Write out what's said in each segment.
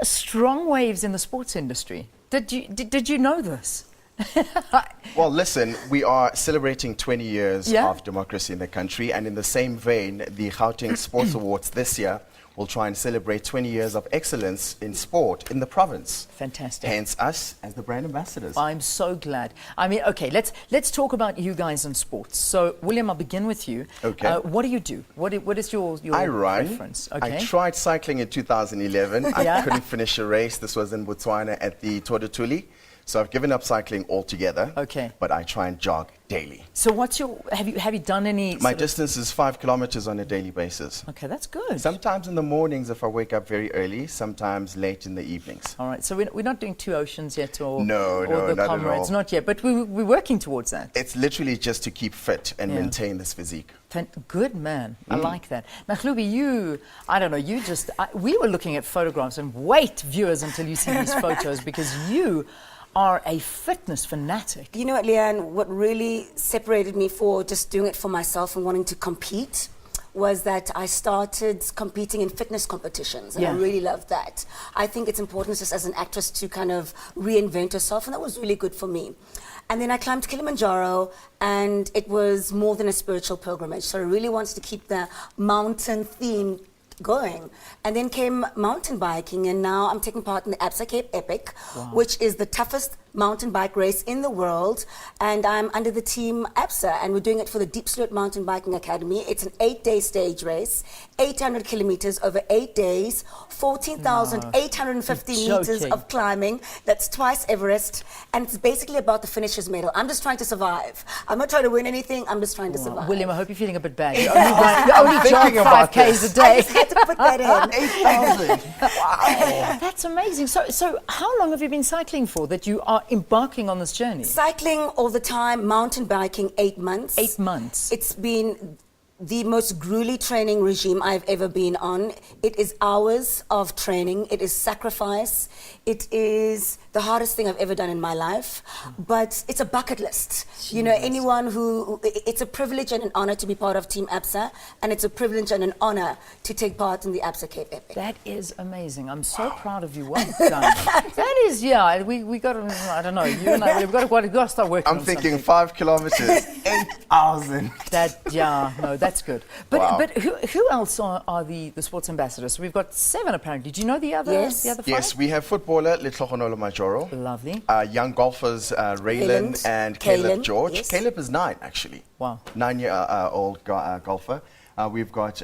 strong waves in the sports industry. Did you know this? Well, listen, we are celebrating 20 years Yeah. of democracy in the country, and in the same vein, the Gauteng Sports Awards this year will try and celebrate 20 years of excellence in sport in the province. Fantastic. Hence us as the brand ambassadors. I'm so glad. I mean, okay, let's talk about you guys in sports. So, William, I'll begin with you. Okay. What do you do? What is your I run. preference? Okay. I tried cycling in 2011. Yeah. I couldn't finish a race. This was in Botswana at the Tour de Tuli. So I've given up cycling altogether. Okay. But I try and jog daily. So what's your, have you done any? My distance is 5 kilometers on a daily basis. Okay, that's good. Sometimes in the mornings if I wake up very early, sometimes late in the evenings. All right, so we're not doing 2 oceans yet, or No, the not at comrades, all. not yet, but we're working towards that. It's literally just to keep fit and Yeah. maintain this physique. Good man, I like that. Now, Hlubi, I don't know, we were looking at photographs, and wait, viewers, until you see these photos, because you are a fitness fanatic. You know what, Leanne, what really separated me for just doing it for myself and wanting to compete was that I started competing in fitness competitions, and I Yeah. really loved that. I think it's important just as an actress to kind of reinvent yourself, and that was really good for me. And then I climbed Kilimanjaro, and it was more than a spiritual pilgrimage, so I really wanted to keep the mountain theme going. And then came mountain biking, and now I'm taking part in the Absa Cape Epic, which is the toughest mountain bike race in the world, and I'm under the team Absa, and we're doing it for the Deep Slope Mountain Biking Academy. It's an 8-day stage race, 800 kilometers over 8 days, 14,850 You're meters joking. of climbing. That's twice Everest, and it's basically about the finisher's medal. I'm just trying to survive. I'm not trying to win anything, I'm just trying to survive. William, I hope you're feeling a bit bad. You only jog thinking about 5Ks a I day. just had to put that in. 8,000! Wow! That's amazing. So how long have you been cycling for that you are embarking on this journey? Cycling all the time, mountain biking 8 months. 8 months. It's been the most grueling training regime I've ever been on. It is hours of training. It is sacrifice. It is the hardest thing I've ever done in my life. But it's a bucket list. You know, anyone who, it's a privilege and an honor to be part of Team ABSA, and it's a privilege and an honor to take part in the ABSA Cape Epic. That is amazing. I'm so proud of you. Well done. That is, yeah, we got to, I don't know, you and I, we've got to start working I'm on thinking something. 5 kilometers, 8,000. That's good. But Wow. but who else are the sports ambassadors? We've got 7 apparently. Did you know the other Yes. the other 5? Yes, we have footballer Lehong Majoro. Lovely. Young golfers Raylan Rayland, and Caleb Kalen, George. yes. Caleb is 9 actually. Wow. 9-year-old golfer. We've got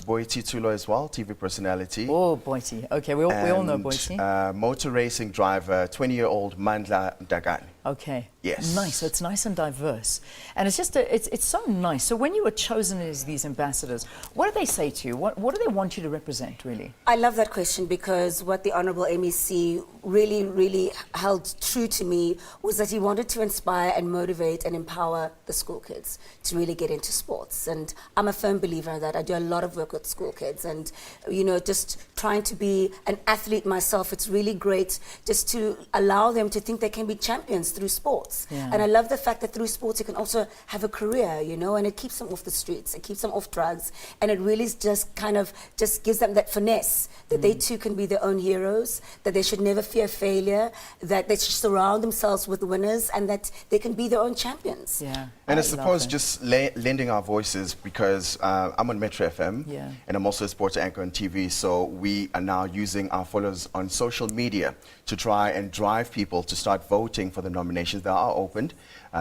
Boiti Tulo as well, TV personality. Oh, Boiti. Okay, we all know Boiti. Motor racing driver, 20-year-old Mandla Dagan. Okay. Yes. Nice. So it's nice and diverse, and it's just it's so nice. So when you were chosen as these ambassadors, what do they say to you? What do they want you to represent, really? I love that question, because what the Honourable MEC really, really held true to me was that he wanted to inspire and motivate and empower the school kids to really get into sports. And I'm a firm believer in that. I do a lot of work with school kids, and, you know, just trying to be an athlete myself, it's really great just to allow them to think they can be champions through sports. Yeah. And I love the fact that through sports you can also have a career, you know, and it keeps them off the streets, it keeps them off drugs, and it really just kind of just gives them that finesse that they too can be their own heroes, that they should never fear failure, that they should surround themselves with winners, and that they can be their own champions. Yeah. And I love suppose it. just lending our voices, because I'm on Metro FM, Yeah. and I'm also a sports anchor on TV, so we are now using our followers on social media to try and drive people to start voting for the nominations that are opened.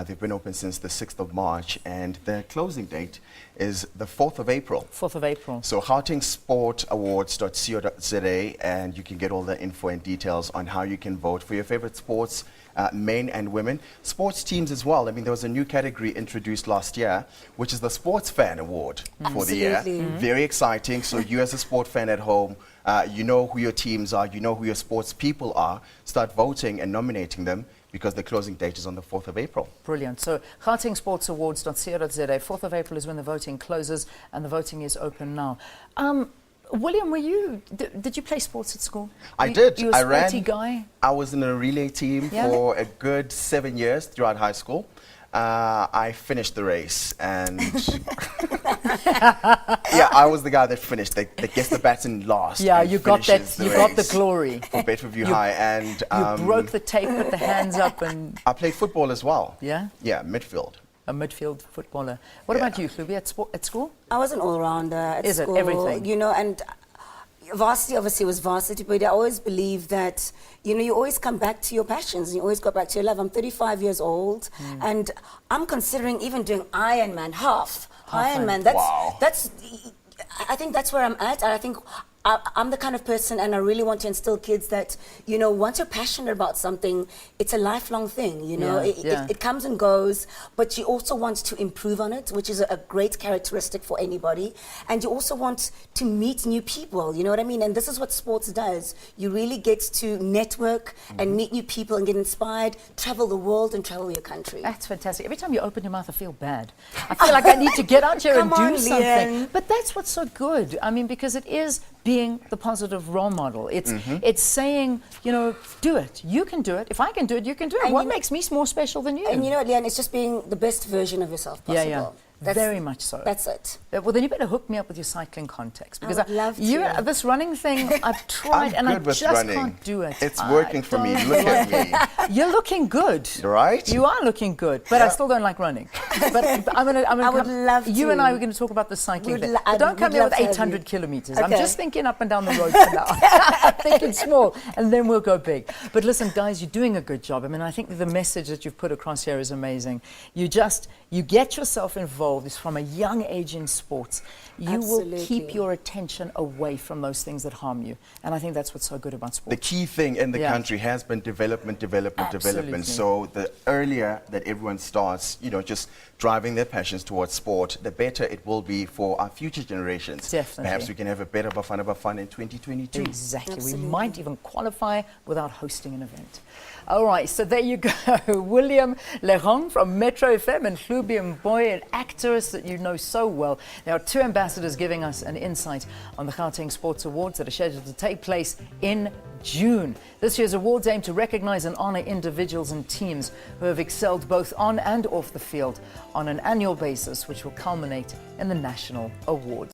They've been open since the 6th of March, and the closing date is the 4th of April. 4th of April. So gautengsportawards.co.za, and you can get all the info and details on how you can vote for your favorite sports, men and women. Sports teams as well. I mean, there was a new category introduced last year, which is the Sports Fan Award for the year. Absolutely. Very exciting. So you as a sport fan at home, you know who your teams are, you know who your sports people are. Start voting and nominating them, because the closing date is on the 4th of April. Brilliant. So gautengsportsawards.co.za, 4th of April is when the voting closes, and the voting is open now. William, did you play sports at school? I did. You a I sporty ran. guy? I was in a relay team Yeah. for a good 7 years throughout high school. I finished the race, and yeah, I was the guy that finished. That gets the baton last. Yeah, and you got that. finishes the You got the race glory. for Bedfordview High, and You broke the tape, put the hands up, and I played football as well. yeah, Yeah, midfield. a midfield footballer. What about you, Hlubi, at school? I was an all-rounder at Is it? school. Everything? You know, and varsity obviously was varsity, but I always believe that, you know, you always come back to your passions and you always go back to your love. I'm 35 years old and I'm considering even doing Ironman, half Ironman. That's, I think that's where I'm at. And I think I'm the kind of person, and I really want to instill kids that, you know, once you're passionate about something, it's a lifelong thing, you know. It comes and goes, but you also want to improve on it, which is a great characteristic for anybody. And you also want to meet new people, you know what I mean? And this is what sports does. You really get to network and meet new people and get inspired, travel the world and travel your country. That's fantastic. Every time you open your mouth, I feel bad. I feel like I need to get out here and Come do on, something. Leanne. But that's what's so good. I mean, because it is being the positive role model. It's saying, you know, do it. You can do it. If I can do it, you can do it. And What you know- makes me more special than you? And you know what, Leanne, it's just being the best version of yourself possible. Yeah. Very much so. That's it. Well, then you better hook me up with your cycling context, because would love to. this running thing, I've tried and I good with just running. can't do it. It's I working for me. don't Look at like me. You're looking good. Right? You are looking good, but I still don't like running. But I'm gonna I would love You to. and I were going to talk about the cycling Would thing. lo- But don't I'd- come would here love with to have 800 you. kilometers. I'm Okay. just thinking up and down the road for now. I'm thinking small, and then we'll go big. But listen, guys, you're doing a good job. I mean, I think the message that you've put across here is amazing. You get yourself involved. It's from a young age in sports. You will keep Absolutely. your attention away from those things that harm you. And I think that's what's so good about The sports. key thing in the Yeah. country has been development. Absolutely. So the earlier that everyone starts, you know, just driving their passions towards sport, the better it will be for our future generations. Definitely. Perhaps we can have a better Bafana in 2022. Exactly. Absolutely. We might even qualify without hosting an event. All right, so there you go. William Lehong from Metro FM and Hlubi Mboya, an actress that you know so well. There are two ambassadors giving us an insight on the Gauteng Sports Awards that are scheduled to take place in June. This year's awards aim to recognize and honor individuals and teams who have excelled both on and off the field on an annual basis, which will culminate in the National Awards.